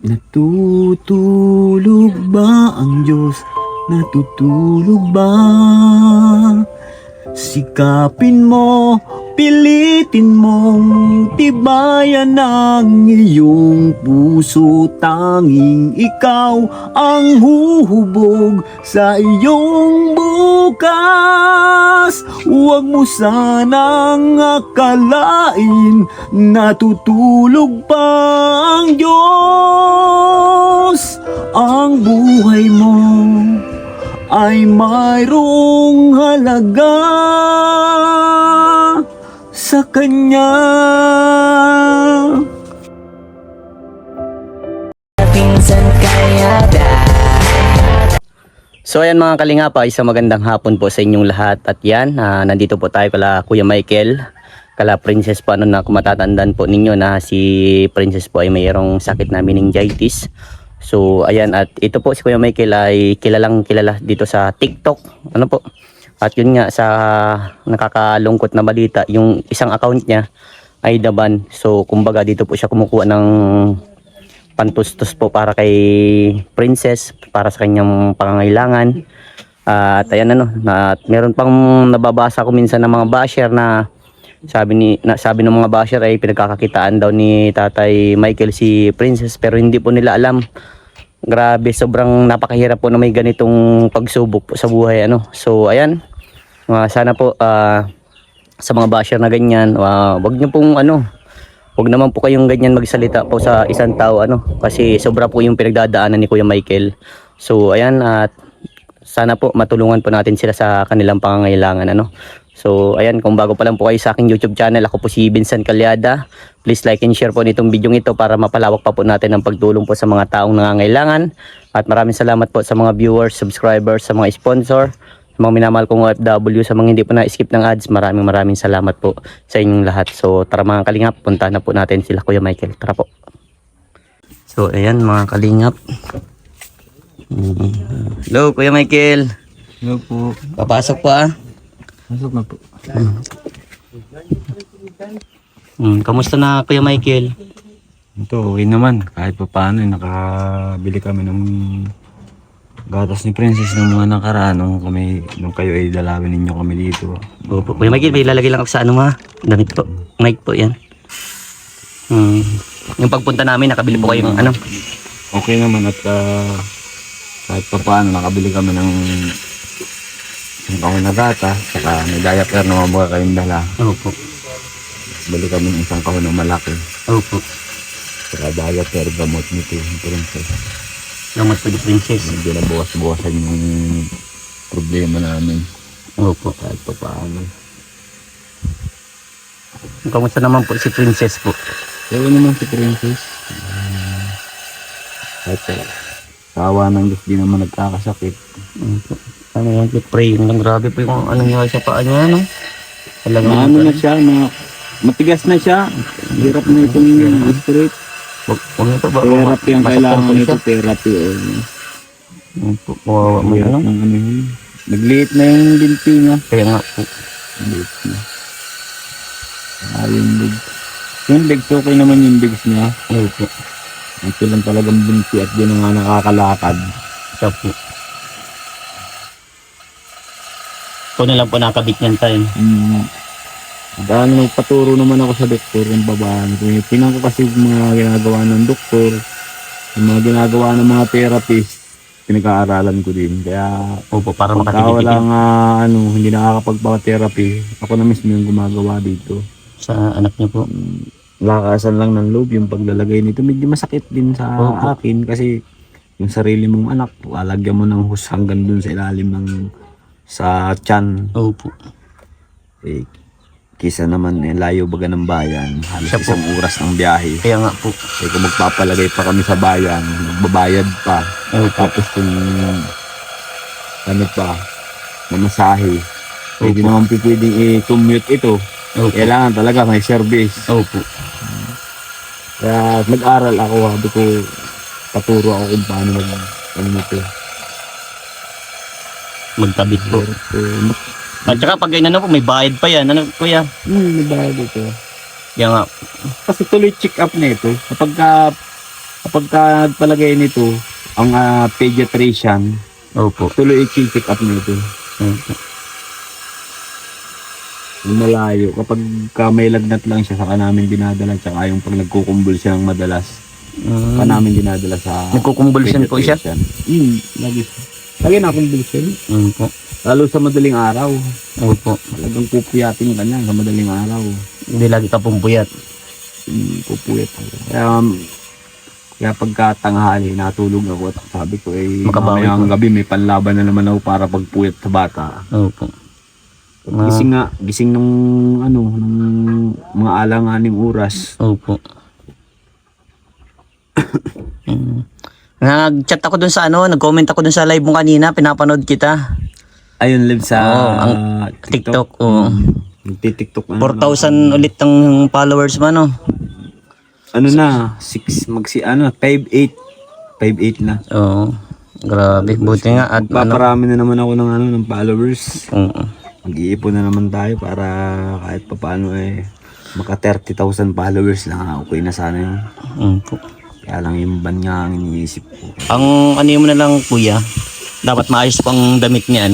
Natutulog ba ang Diyos? Natutulog ba? Sikapin mo, pilitin mong tibayan ang iyong puso. Tanging ikaw ang huhubog sa iyong bukas. Huwag mo sanang akalain natutulog pa ang Diyos. Ang buhay mo ay mayroong halaga sa Kanya. So ayan mga kalingap, isang magandang hapon po sa inyong lahat. At yan, nandito po tayo kala Kuya Michael, kala Princess po, na kung matatandaan po ninyo na si Princess po ay mayroong sakit na meningitis. So ayan, at ito po si Kuya Michael ay kilalang kilala dito sa TikTok, ano po. At yun nga, sa nakakalungkot na balita, yung isang account niya ay naban. So kumbaga dito po siya kumukuha ng pantustos po para kay Princess, para sa kanyang pangangailangan. At ayan, at meron pang nababasa ko minsan ng mga basher na sabi ng mga basher ay pinagkakakitaan daw ni Tatay Michael si Princess, pero hindi po nila alam. Grabe, sobrang napakahirap po na may ganitong pagsubok po sa buhay, So ayan, sana po sa mga basher na ganyan, wag niyo pong wag naman po kayong ganyan magsalita po sa isang tao, kasi sobra po yung pinagdadaanan ni Kuya Michael. So ayan, at sana po matulungan po natin sila sa kanilang pangangailangan, So ayan, kung bago pa lang po kayo sa aking YouTube channel, ako po si Vincent Calyada. Please like and share po nitong video ito para mapalawak pa po natin ang pagtulong po sa mga taong nangangailangan. At maraming salamat po sa mga viewers, subscribers, sa mga sponsor, sa mga minamahal kong OFW, sa mga hindi po na-skip ng ads. Maraming salamat po sa inyong lahat. So tara mga kalingap, punta na po natin sila Kuya Michael. Tara po. So ayan mga kalingap. Hello Kuya Michael. Hello po. Papasok pa. Masok na po. Kamusta na Kuya Michael? Ito, okay naman. Kahit pa paano, nakabili kami ng gatas ni Princess ng mga nakaraan nung kayo ay dalawin ninyo kami dito. Opo. Kuya Michael, may lalagay lang ako sa damit po. Mic po yan. Yung pagpunta namin, nakabili po kayo ng Okay naman, at kahit pa paano, nakabili kami ng isang kahon na gata, saka may diaper na mabuha kayong dala. Opo. Bili kami ng isang kahon na malaki. Opo. Saka diaper, gamot nito yung Princess. Salamat po di Princess. Hindi na buwas-buwasan yung problema namin. Opo. Kahit pa paano. Kamusta naman po si Princess po? Kaya naman si Princess. Kahit kawa ng Diyos, di naman nagkakasakit. Opo. Pray lang, grabe po yung niya sa paa niya, Talagang na siya, matigas na siya. Hirap na itong straight. Wag nito ba? Therapy ang kailangan nito, therapy. Opo, kawawa mo na lang. Nagliit na yung binti niya. Kaya nga po. Nagliit na. Yung legs. Yung legs, okay naman yung legs niya. Opo. Ito lang talagang binti at di na nga nakakalakad. Siya po. Ito na lang po nakabit niyan tayo. Dahil nagpaturo naman ako sa doktor ng babaan. Tingnan ko kasi yung mga ginagawa ng doktor, yung mga ginagawa ng mga therapist, pinag-aaralan ko din. Kaya opo, para pagka wala nga hindi nakakapagpa-therapy, ako na mismo yung gumagawa dito. Sa anak niyo po? Lakasan lang ng loob yung paglalagay nito. Medyo masakit din sa akin kasi yung sarili mong anak, lalagyan mo ng hus hanggang dun sa ilalim ng sa tiyan. Opo. Kisa naman layo baga ng bayan, halos isang oras ng biyahe. Kaya nga po. Kung magpapalagay pa kami sa bayan, magbabayad pa. Tapos kung mamasahe, hindi naman pwedeng i-commute ito. Kailangan talaga may service. Opo. Kaya nag-aral ako, sabi ko, paturo ako kung paano magtabit po. At saka pag ganyan po, may bayad pa yan. Kuya? May bayad ito. Kaya nga. Kasi tuloy check up na ito. Kapag kapag ka nagpalagay nito, ang pediatrician, Opo. tuloy i-check up nito. Opo. Malayo. Kapag may lagnat lang siya, saka namin dinadala. Tsaka yung pag nagkukumbul siya ng madalas, saka namin dinadala sa Nagkukumbulsyon po siya? Lagi siya. Lagi na kumbulsyon. Opo. Lalo sa madaling araw. Opo. Talagang pupuyatin ka niya sa madaling araw. Hindi lagi ka pumpuyat. Pupuyat ako. Kaya pagka tanghali, natulog ako at sabi ko, Makabawi mamayang po. gabi may panlaban na naman ako para pagpuyat sa bata. Opo. Gising nung nung mga alanganing oras. Opo. Nag-chat ako dun sa nag-comment ako dun sa live mo kanina, pinapanood kita. Ayun, live sa Oo, ang TikTok. Oo. Nagtitiktok 4,000 ulit ang followers mo, no? Ano na, 5'8". 5'8 na. Oo. Grabe, buti nga at Paparami na naman ako ng followers. Oo. Mag-iipon na naman tayo para kahit papaano maka 30,000 followers lang. Okay na sana yun. Opo. Kaya lang yung ban nga ang iniisip ko. Ang mo na lang, kuya, dapat maayos pang damit niya,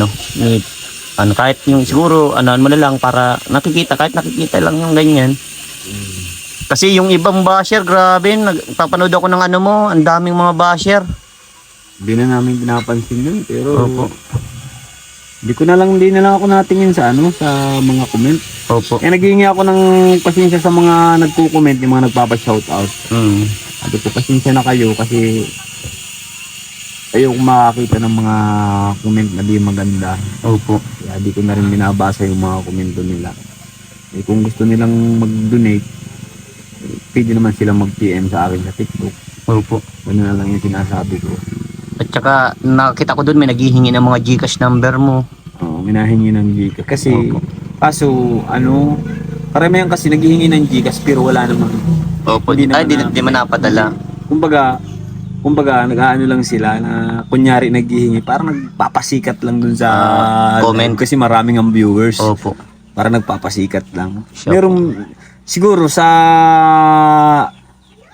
kahit yung siguro, mo na lang para nakikita, kahit nakikita lang yung ganyan. Kasi yung ibang basher, grabe, nagpapanood ako ng mo, ang daming mga basher. Hindi na namin pinapansin yun, pero Opo. hindi na lang ako natingin sa sa mga comment. Opo. Kaya naghihingi ako ng pasensya sa mga nagko-comment, yung mga nagpapa-shoutout. Sabi ko, pasensya na kayo kasi ayoko makakita ng mga comment na di maganda. Opo. Kaya di ko na rin binabasa yung mga komento nila. Kung gusto nilang mag-donate, pwede naman silang mag-PM sa akin sa TikTok. Opo. Ganun na lang yung sinasabi ko. At saka, nakita ko doon may naghihingi ng mga GCash number mo. Oo, minahingi ng Gcash. Kasi, Opo. kaso, karamihan kasi naghihingi ng Gcash pero wala namang. Opo. Hindi naman Di man napadala. Kumbaga, nag-aano lang sila na kunyari naghihingi, parang nagpapasikat lang dun sa comment. kasi maraming ang viewers. Opo. Para nagpapasikat lang. Siya Merong, siguro sa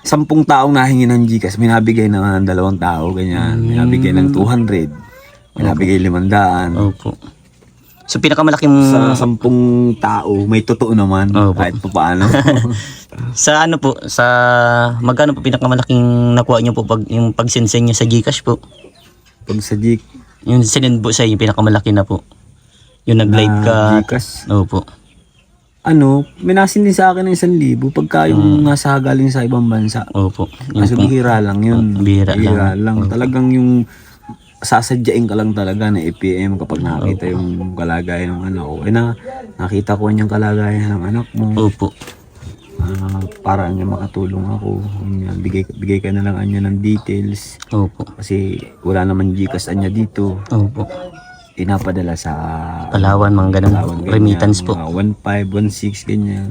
10 taong nahingi ng Gcash, may nabigay naman ng 2 tao, ganyan. May nabigay ng 200, may nabigay 500. Opo. So, pinakamalaking... Sa 10 tao, may totoo naman, Opo. kahit pa paano. Sa magkano po pinakamalaking nakuha niyo po yung pag-send niyo sa GCash po? Pag sa Gcash, Yung sinend po sa inyo, pinakamalaki na po. Yung nag-live ka. Gcash, Opo. minasin din sa akin ng 1,000 pagka yung nasa galing sa ibang bansa. Opo. Kaso bihira lang yun. Bihira lang. Talagang yung sasadyain ka lang talaga na APM kapag nakita yung kalagayan ng anak ko. Nakita ko yung kalagayan ng anak mo. Opo. Para niya makatulong ako. Bigay ka na lang niya ng details. Opo. Kasi wala naman Gcash niya dito. Opo. Pinapadala sa Palawan, mga ganun. Palawan, ganyan, Remittance po. mga 1.5, 1.6 ganyan.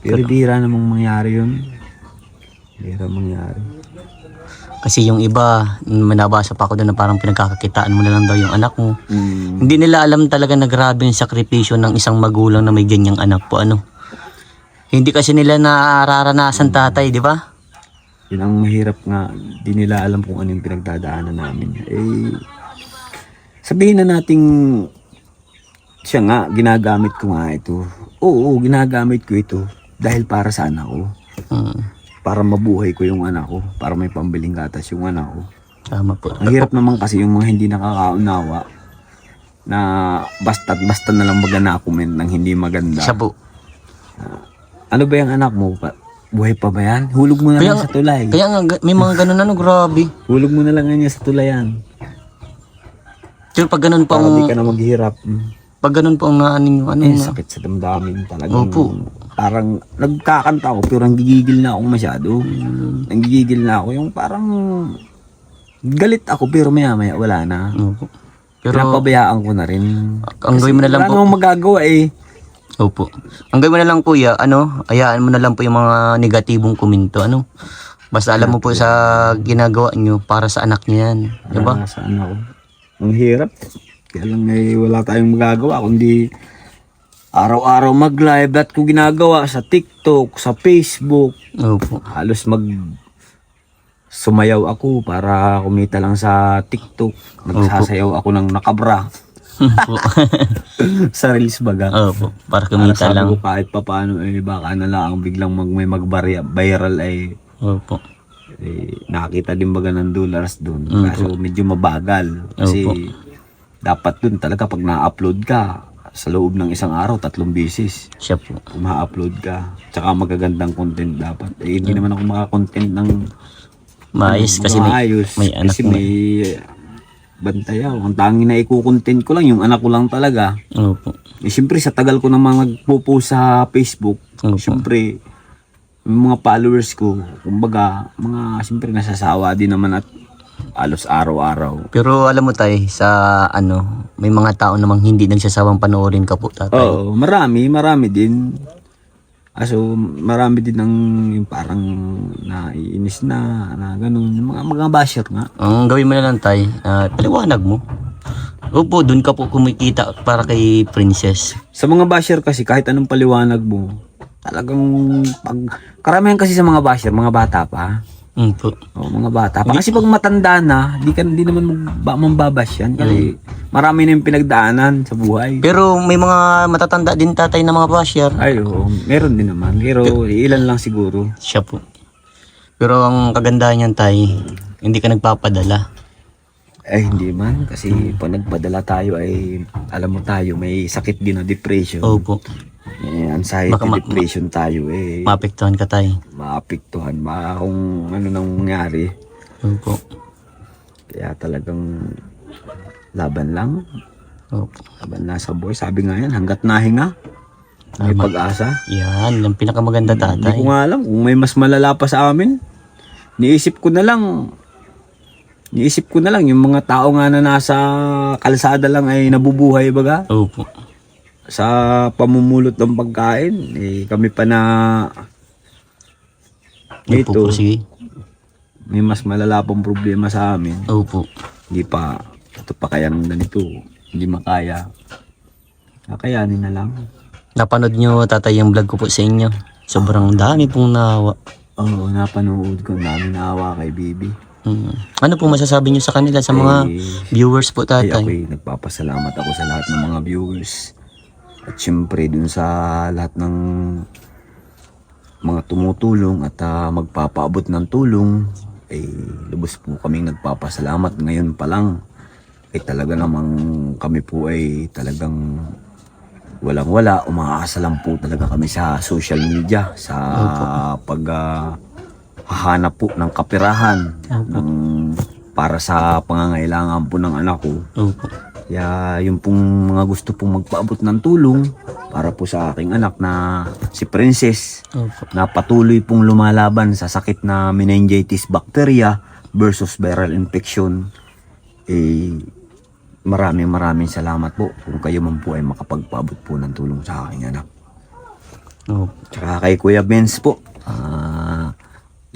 Pero bihira namang mangyari yun. Bihira mangyari. Kasi yung iba, nabasa pa ako doon na parang pinagkakakitaan mo na lang daw yung anak mo. Mm. Hindi nila alam talaga na grabe yung sakripisyo ng isang magulang na may ganyang anak po. Hindi kasi nila nararanasan, tatay, di ba? Yun ang mahirap nga. Di nila alam kung ano yung pinagdadaanan namin. Sabihin na nating siya nga, ginagamit ko nga ito. Oo, ginagamit ko ito dahil para sa anak ko. Para mabuhay ko yung anak ko. Para may pambiling gatas yung anak ko. Tama po. Ang hirap naman kasi yung mga hindi nakakaunawa na basta na lang mag-comment ng hindi maganda. Siya po. Ano ba yung anak mo? Buhay pa ba yan? Hulog mo na lang sa tulay. Kaya nga, may mga ganun grabe. Hulog mo na lang niya sa tulayan. Pero pag ganun po Para di ka na maghihirap. pag ganun po ang naanin yung Sakit sa damdamin talagang. Opo. Parang nagkakanta ako pero nanggigigil na ako masyado. Nanggigigil na ako yung parang galit ako pero maya wala na. Opo. Pero pinapabayaan ko na rin. Ang gawin mo na lang wala po. namang magagawa Opo. Ang gawin mo na lang, kuya, hayaan mo na lang po yung mga negatibong komento, Basta alam mo po sa ginagawa nyo para sa anak niyo yan. Diba? Sa anak ko. Ang hirap. Kaya lang wala tayong magagawa kundi araw-araw mag-live at ko ginagawa sa TikTok, sa Facebook. Opo. Halos sumayaw ako para kumita lang sa TikTok. Nagsasayaw ako ng nakabra Opo. sa Reels baga. Opo. Para Para kumita sabi lang. ko kahit papaano baka na lang biglang may mag-viral Opo. nakakita din baga ng dollars doon. Opo. Kaso medyo mabagal. Kasi Opo. dapat doon talaga pag na-upload ka sa loob ng isang araw 3 beses. Siya po. Kung ma-upload ka. Tsaka magagandang content dapat. Hindi naman ako maka-content ng Maayos kasi may anak kasi na. may bantayaw. Ang tangi na ikukontent ko lang, yung anak ko lang talaga. Opo. Siyempre sa tagal ko namang nagpo-post sa Facebook, Opo. siyempre yung mga followers ko, kumbaga, siyempre nasasawa din naman at alos araw-araw. Pero alam mo tay, sa may mga tao namang hindi nagsasawang panoorin ka po, tatay. Oo, marami din. Marami din ang yung parang naiinis na ganun. Yung mga basher nga. Ang gawin mo na lang tay, paliwanag mo. Opo, dun ka po kumikita para kay Princess. Sa mga basher kasi, kahit anong paliwanag mo, talagang karamihan kasi sa mga basher, mga bata pa. Po. O, mga bata pa. Kasi pag matanda na, di naman mambabash yan. Kasi marami na yung pinagdaanan sa buhay. Pero may mga matatanda din tatay na mga basher. Ay, oo, meron din naman. Pero ilan lang siguro. Siya po. Pero ang kagandahan niyan tay, hindi ka nagpapadala. Ay, hindi man. Kasi pag nagpadala tayo ay, alam mo tayo, may sakit din na depression. Opo. Anxiety, depression tayo Maapektuhan ka tay. maapektuhan. Kung ano nang mangyari. Opo. Kaya talagang laban lang. Opo. Laban lang sa buhay. Sabi nga yan, hanggat nahinga, may Tama. pag-asa. Yan, ang pinakamaganda Hindi tatay. ko nga alam kung may mas malala pa sa amin. Niisip ko na lang yung mga tao nga na nasa kalsada lang ay nabubuhay baga Opo. sa pamumulot ng pagkain. Kami pa na Opo po, ito, sige. may mas malala pang problema sa amin. Opo. Ito pa kayang ganito, hindi makaya. Kakayanin na lang. Napanood nyo tatay yung vlog ko po sa inyo. Sobrang dami pong nawa. Oo, napanood ko. Ang dami naawa kay Bibi. Ano po masasabi nyo sa kanila, sa mga viewers po Ay, tatay? ako'y nagpapasalamat ako sa lahat ng mga viewers. At syempre dun sa lahat ng mga tumutulong at magpapaabot ng tulong. Lubos po kaming nagpapasalamat. Ngayon pa lang, talaga namang kami po ay talagang walang-wala. Umaasa lang po talaga kami sa social media. Sa paghahanap po ng kapirahan para sa pangangailangan po ng anak ko. Opo. Kaya yung pong mga gusto pong magpaabot ng tulong para po sa aking anak na si Princess Opo. na patuloy pong lumalaban sa sakit na meningitis bacteria versus viral infection. Maraming salamat po kung kayo man po ay makapagpaabot po ng tulong sa aking anak. Opo. Tsaka kay Kuya Benz po,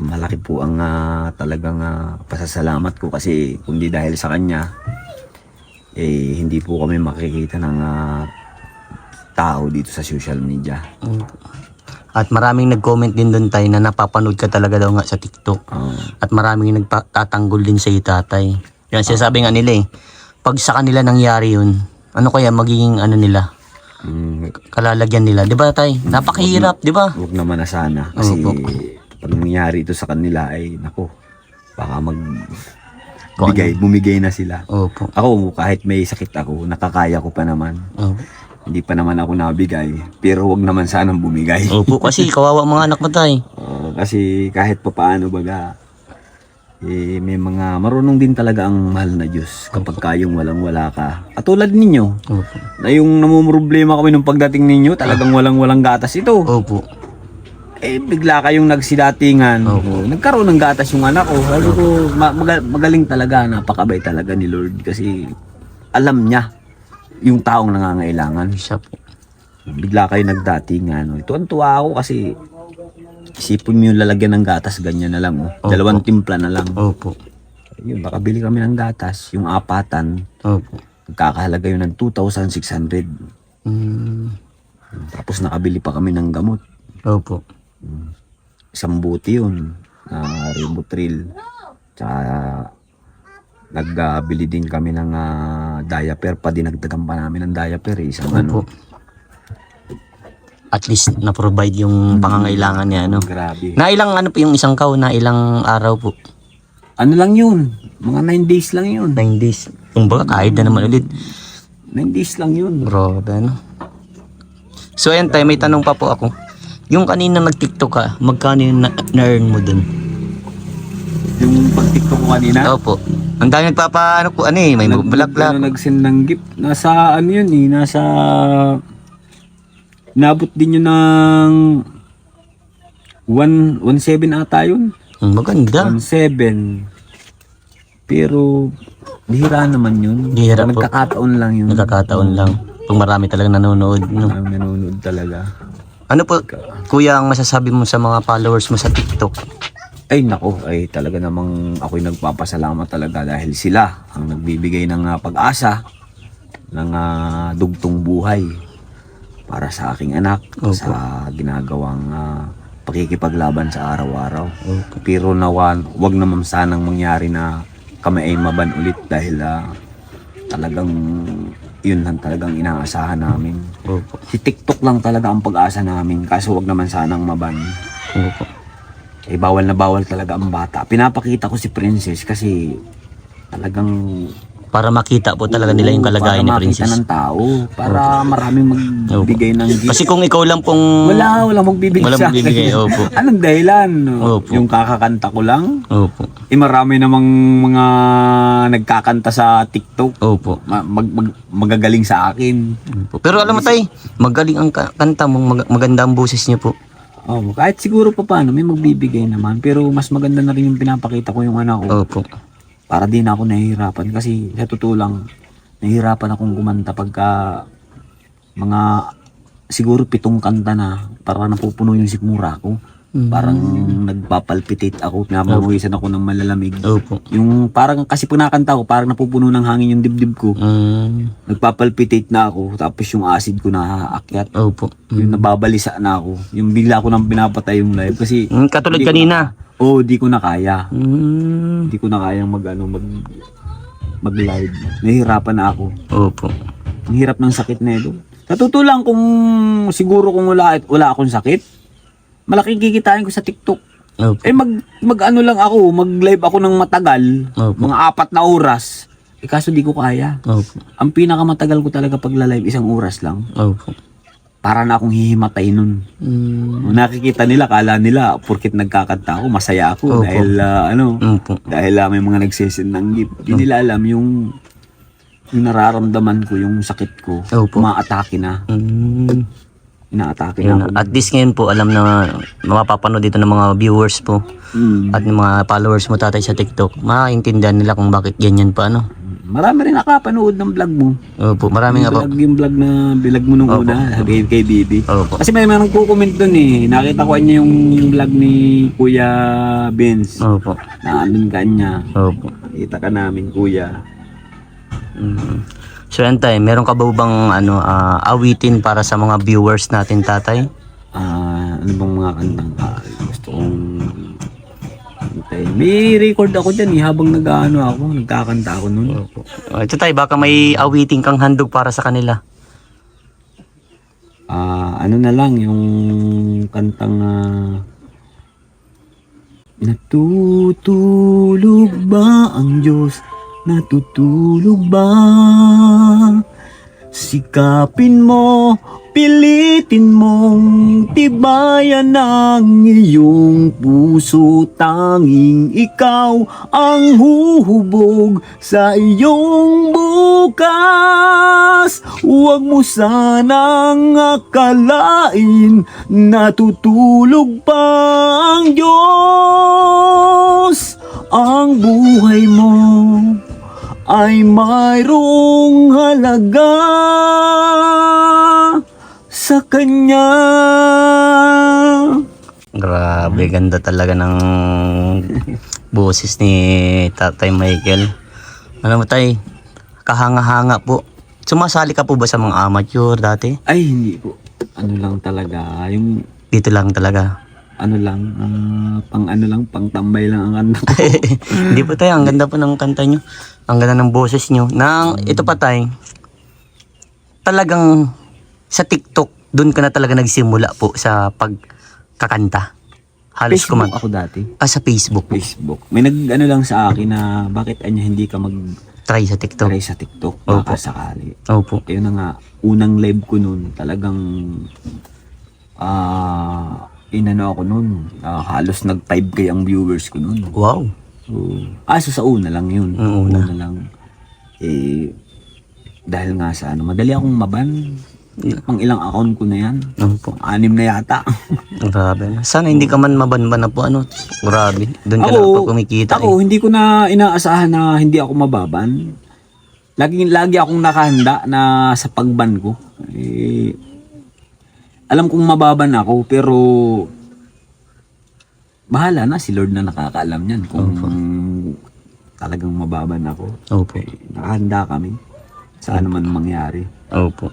malaki po ang talagang pasasalamat ko kasi kundi dahil sa kanya, hindi po kami makikita ng tao dito sa social media. At maraming nag-comment din doon tay na napapanood ka talaga daw nga sa TikTok. At maraming nagtatanggol din sa iyo tatay. Yan sinasabi nga nila pag sa kanila nangyari yun, ano kaya magiging nila? Kalalagyan nila, 'di ba tay? Napakahirap, 'di ba? Huwag naman na sana kasi pag nangyari ito sa kanila ay nako, baka bumigay na sila. Opo. Ako kahit may sakit ako, nakakaya ko pa naman. Opo. Hindi pa naman ako nabigay, pero huwag naman sanang bumigay. Opo, kasi kawawa mga anak mo tay. Kasi kahit pa paano baga, may mga marunong din talaga ang mahal na Diyos kapag kayong walang-wala ka. Katulad ninyo, Opo. na yung namumroblema kami nung pagdating ninyo, talagang walang-walang gatas ito. Opo. Bigla kayong nagsidatingan. Nagkaroon ng gatas yung anak ko. Sabi ko, magaling talaga, napakabay talaga ni Lord kasi alam niya yung taong nangangailangan. Siya po. Bigla kayo nagdatingan. Tuwan-tuwa ako kasi isipin mo yung lalagyan ng gatas, ganyan na lang. Dalawang timpla na lang. Opo. Yun, nakabili kami ng gatas, yung apatan. Opo. Nagkakahalaga yun ng 2,600. Tapos nakabili pa kami ng gamot. Opo. Isang buti yun, Ribotril. Tsaka nagbili din kami ng diaper pa, dinagdagan pa namin ng diaper isang Opo. At least na-provide yung pangangailangan niya, ano. grabe. Na ilang ano po yung isang cow, na ilang araw po? Ano lang yun, mga 9 days lang yun. 9 days. Kung baka kahit na naman ulit. 9 days lang yun. Grabe, ano. So ayan tayo, may tanong pa po ako. Yung kanina nag-TikTok ka, magkano yung na-earn mo dun? Yung pag-tiktok ko kanina, Opo. Ang dami nagpapa, ano po, ano eh, may bulaklak. nag-send ng gift. Nasa ano yun eh, nasa... Nabot din yun ng 1.7 ata yun. Maganda. 1.7. Pero, bihira naman yun. Bihira po. Nagkakataon lang yun. Nagkakataon lang. Kung marami talagang nanonood. No? Ang nanonood talaga. Ano po, kuya, ang masasabi mo sa mga followers mo sa TikTok? Ay nako, ay talaga namang ako'y nagpapasalamat talaga dahil sila ang nagbibigay ng pag-asa, ng dugtong buhay para sa aking anak, Opo. sa ginagawang pakikipaglaban sa araw-araw. Opo. Pero nawan, wag naman sanang mangyari na kami ay maban ulit dahil talagang yun lang talagang inaasahan namin. Opo. Si TikTok lang talaga ang pag-asa namin, kaso wag naman sanang maban. Opo. Eh, bawal na bawal talaga ang bata. Pinapakita ko si Princess kasi talagang Para makita po talaga nila yung kalagayan ni para makita Princess. ng tao, para maraming magbigay ng gift. Kasi kung ikaw lang pong... Wala magbibigay Wala sa akin. magbibigay, opo. Anong dahilan? Opo. Yung kakakanta ko lang? Opo. Marami namang mga nagkakanta sa TikTok. Opo. Magagaling sa akin. Opo. Pero alam mo tay, magaling ang kanta mo, maganda ang boses niyo po. Oh, kahit siguro pa paano, may magbibigay naman. Pero mas maganda na rin yung pinapakita ko yung anak ko. Opo. Para di na ako nahihirapan. Kasi sa totoo lang, nahihirapan akong kumanta pagka mga siguro 7 kanta na para napupuno yung sikmura ko. Parang nagpapalpitate ako, pinapawisan ako ng malalamig. Opo. Yung parang kasi pinakanta ko, parang napupuno ng hangin yung dibdib ko. Nagpapalpitate na ako, tapos yung acid ko na-aakyat. Opo. Yung nababalisa na ako. Yung bigla ko nang pinapatay yung live kasi Katulad Hindi ko kanina. di ko na kaya. Mm. Hindi ko na kayang mag-live. Nahihirapan na ako. Opo. Ang hirap ng sakit na ito. Sa totoo lang, kung siguro kung wala akong sakit, malaking kikitain ko sa TikTok. Opo. Eh mag-ano lang ako, mag-live ako ng matagal, Opo. mga 4 na oras. Eh kaso di ko kaya. Opo. Ang pinakamatagal ko talaga pagla-live 1 oras lang. Opo. Para na akong hihimatay nun. Kung nakikita nila, kala nila, porkit nagkakanta ako, masaya ako. Opo. Dahil Opo. dahil may mga nagsisend ng gift. Hindi nila alam yung nararamdaman ko, yung sakit ko, Opo. umaatake na. Inaatake Yun, na ako. at least ngayon po alam na mapapanood dito ng mga viewers po at ng mga followers mo tatay sa TikTok. Makaintindihan nila kung bakit ganyan pa ano. Marami rin nakapanood ng vlog mo. Opo, marami nga po. Yung vlog na bilag mo nung Opo. una, kay Bibi. Opo. Kasi may mga nagko-comment dun eh. Nakita ko niya yung vlog ni Kuya Benz. Opo. Na andun ka niya. Opo. Kita ka namin, Kuya. So yan tay, meron ka ba bang awitin para sa mga viewers natin tatay? Ano bang mga kantang gusto kong kantahin? May record ako dyan eh, habang nagkakanta ako nun. Opo. Ito tay, baka may awitin kang handog para sa kanila. Ano na lang, yung kantang natutulog ba ang Diyos? Natutulog ba? Sikapin mo, pilitin mong tibayan ang iyong puso. Tanging ikaw ang huhubog sa iyong bukas. Huwag mo sanang akalain natutulog pa ang Diyos. Ang buhay mo ay mayroong halaga sa Kanya. Grabe, ganda talaga ng boses ni Tatay Michael. Ano mo tay, kahanga-hanga po. Sumasali ka po ba sa mga amateur dati? Ay, hindi po. Ano lang talaga, yung Dito lang talaga. ano lang, pang ano lang, pang tambay lang ang kanta ko. Hindi po tayo, ang ganda po ng kanta nyo. Ang ganda ng boses nyo. Ito pa tayo, talagang sa TikTok, doon ka na talaga nagsimula po sa pagkakanta. Halos Facebook kumanta. ako dati. Sa Facebook po. Facebook. May ano lang sa akin na bakit hindi ka Try sa TikTok. try sa TikTok, Opo. baka sakali. Opo. Ayun na nga, unang live ko nun, talagang inano ako nun, halos nag 5K ang viewers ko nun. Wow. So sa una lang yun. Ang una. lang. Dahil nga sa madali akong maban. Pang ilang account ko na yan. Opo. 6 na yata. Grabe. Sana hindi ka man mabanban na po ano. Grabe. Doon ka na po kumikita. Ako, hindi ko na inaasahan na hindi ako mababan. Lagi akong nakahanda na sa pagban ko. Alam kong mababan ako, pero bahala na, si Lord na nakakaalam niyan kung talagang mababan ako. Opo. Nakahanda kami sa ano man mangyari. Opo.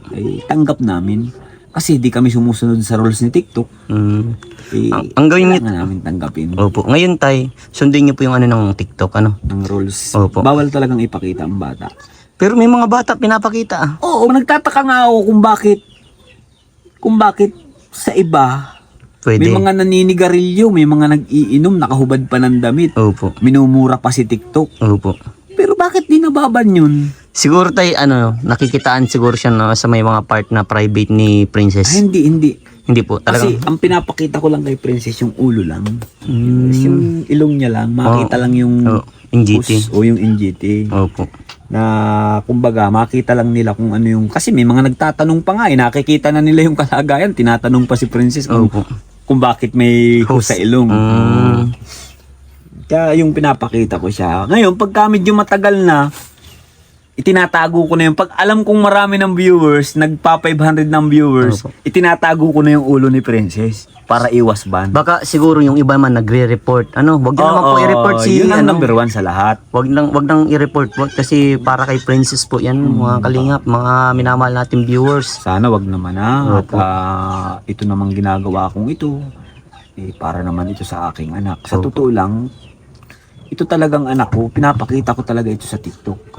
Tanggap namin. Kasi di kami sumusunod sa rules ni TikTok. Ang gawin niyo, Kailangan namin tanggapin opo. Ngayon tay, sundin niyo po yung ano ng TikTok, ano? ng rules. Opo. Bawal talagang ipakita ang bata. Pero may mga bata pinapakita ah. Oo, nagtataka nga ako kung bakit sa iba Pwede. may mga naninigarilyo, may mga nag-iinom, nakahubad pa ng damit. Opo. Minumura pa si TikTok. Opo. Pero bakit di nababan yun? Siguro tay, nakikitaan siguro siya sa may mga part na private ni Princess. Hindi. Hindi po, Kasi talagang. ang pinapakita ko lang kay Princess yung ulo lang. Yung ilong niya lang, makita lang yung NGT. o yung NGT. Opo. Na kumbaga makita lang nila kung ano yung, kasi may mga nagtatanong pa nga nakikita na nila yung kalagayan, tinatanong pa si Princess kung bakit may hose sa ilong. Kaya yung pinapakita ko siya. Ngayon pagka medyo matagal na, itinatago ko na yung, pag alam kong marami ng viewers, nagpa 500 ng viewers, itinatago ko na yung ulo ni Princess para iwas ban. Baka siguro yung iba man nagre-report. Wag niyo naman po i-report si yun ang number 1 sa lahat. Wag nang i-report po kasi para kay Princess po 'yan, mga kalingap, mga minamahal nating viewers. Sana wag naman At ito namang ginagawa kong ito, para naman ito sa aking anak. Sa totoo lang, ito talagang anak ko, pinapakita ko talaga ito sa TikTok.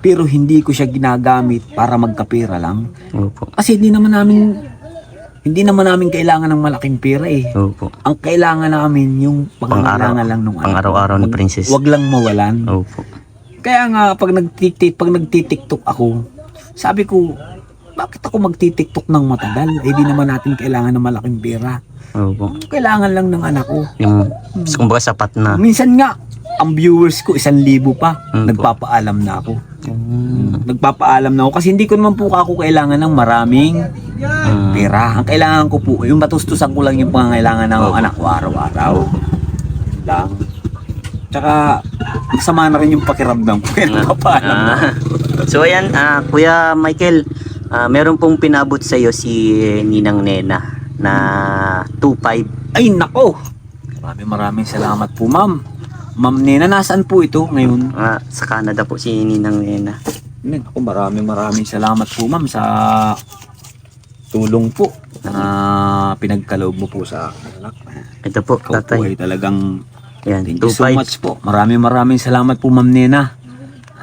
Pero hindi ko siya ginagamit para magkapera lang. Opo. Kasi hindi naman namin kailangan ng malaking pera Opo. Ang kailangan namin yung pangangailangan lang nung pang-araw-araw ni Princess. Wag lang mawalan. Opo. Kaya nga pag nagti-TikTok ako, sabi ko, bakit ako magti-TikTok ng matagal? Di naman natin kailangan ng malaking pera. Opo. Kailangan lang ng anak ko. Yung kumbaga sapat na. Minsan nga, ang viewers ko 1,000 pa. Nagpapaalam na ako. Nagpapaalam na ako kasi hindi ko naman po ako kailangan ng maraming pera. Ang kailangan ko po, yung matustusan ko lang yung pangangailangan ng anak ko araw-araw. Lang. Tsaka, masama na rin yung pakiramdam ko. Kaya nagpapaalam na. So ayan, Kuya Michael, meron pong pinabot sa iyo si Ninang Nena na 2.5. Ay, nako! Maraming salamat po, ma'am. Ma'am Nena, nasaan po ito ngayon? Sa Canada po si Ninang Nena. Ako, maraming salamat po, ma'am, sa tulong po na pinagkaloob mo po sa anak. Ito po, Ikaw po tatay. ay talagang Yan, thank you so 2.5. much po. Maraming salamat po, ma'am Nena.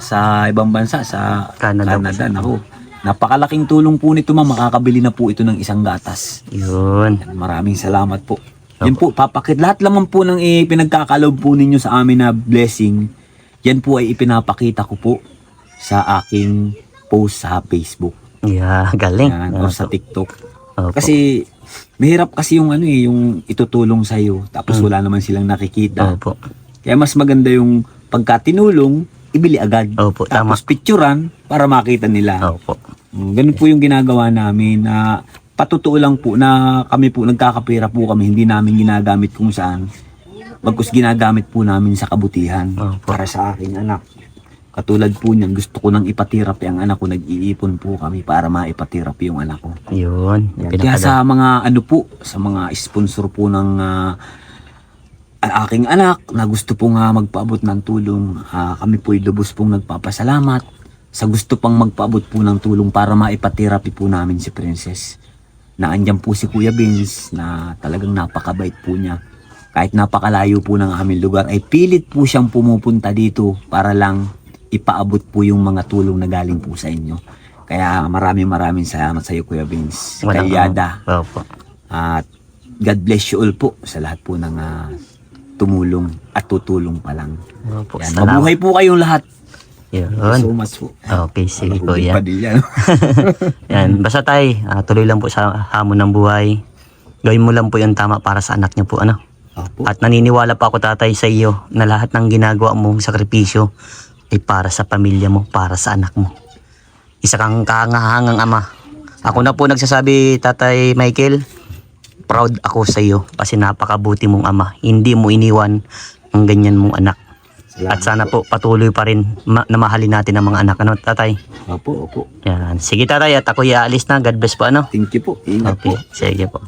Sa ibang bansa, sa Canada. Naku, napakalaking tulong po nito, ma'am. Makakabili na po ito ng isang gatas. Yun. Maraming salamat po. Yan po, papakit. Lahat naman po ng pinagkakaloob po ninyo sa amin na blessing, yan po ay ipinapakita ko po sa aking post sa Facebook. Yeah, galing. Yan, o sa TikTok. Opo. Kasi, mahirap kasi yung yung itutulong sa'yo, tapos wala naman silang nakikita. Opo. Kaya mas maganda yung pagka tinulong, ibili agad. Opo, tama. Tapos picturean para makita nila. Opo. Ganun po yung ginagawa namin na patutuo lang po na kami po nagkakapera po kami, hindi namin ginagamit kung saan. Bagkus ginagamit po namin sa kabutihan para sa aking anak. Katulad po niyan, gusto ko nang ipatirapi ang anak ko, nag-iipon po kami para maipatirapi yung anak ko. Yun. Kaya sa mga sa mga sponsor po ng aking anak na gusto po nga magpaabot ng tulong, kami po ay lubos pong nagpapasalamat sa gusto pang magpaabot po ng tulong para maipaterapi po namin si Princess. na andyan po si Kuya Vince na talagang napakabait po niya. Kahit napakalayo po ng aming lugar, ay pilit po siyang pumupunta dito para lang ipaabot po yung mga tulong na galing po sa inyo. Kaya maraming salamat sa iyo, Kuya Vince. Walang- Kay Yada. Opo. At God bless you all po sa lahat po ng tumulong at tutulong pa lang. Opo. Yan, Salamat. mabuhay po kayong lahat. Yun. So much po. Okay, sige Mahugid kuya. pa din yan. Yan, basta tay, tuloy lang po sa hamon ng buhay. Gawin mo lang po yung tama para sa anak niyo po, ano? Opo. At naniniwala pa ako tatay sa iyo na lahat ng ginagawa mong sakripisyo ay para sa pamilya mo, para sa anak mo. Isa kang kahangahangang ama. Ako na po nagsasabi, Tatay Michael, proud ako sa iyo kasi napakabuti mong ama. Hindi mo iniwan ang ganyan mong anak. Salamat At sana po patuloy pa rin na mahalin natin ang mga anak. Ano, tatay? Opo. Yan. Sige tatay, at ako iaalis na. God bless po, ano? Thank you po. Ingat Okay, po. sige po.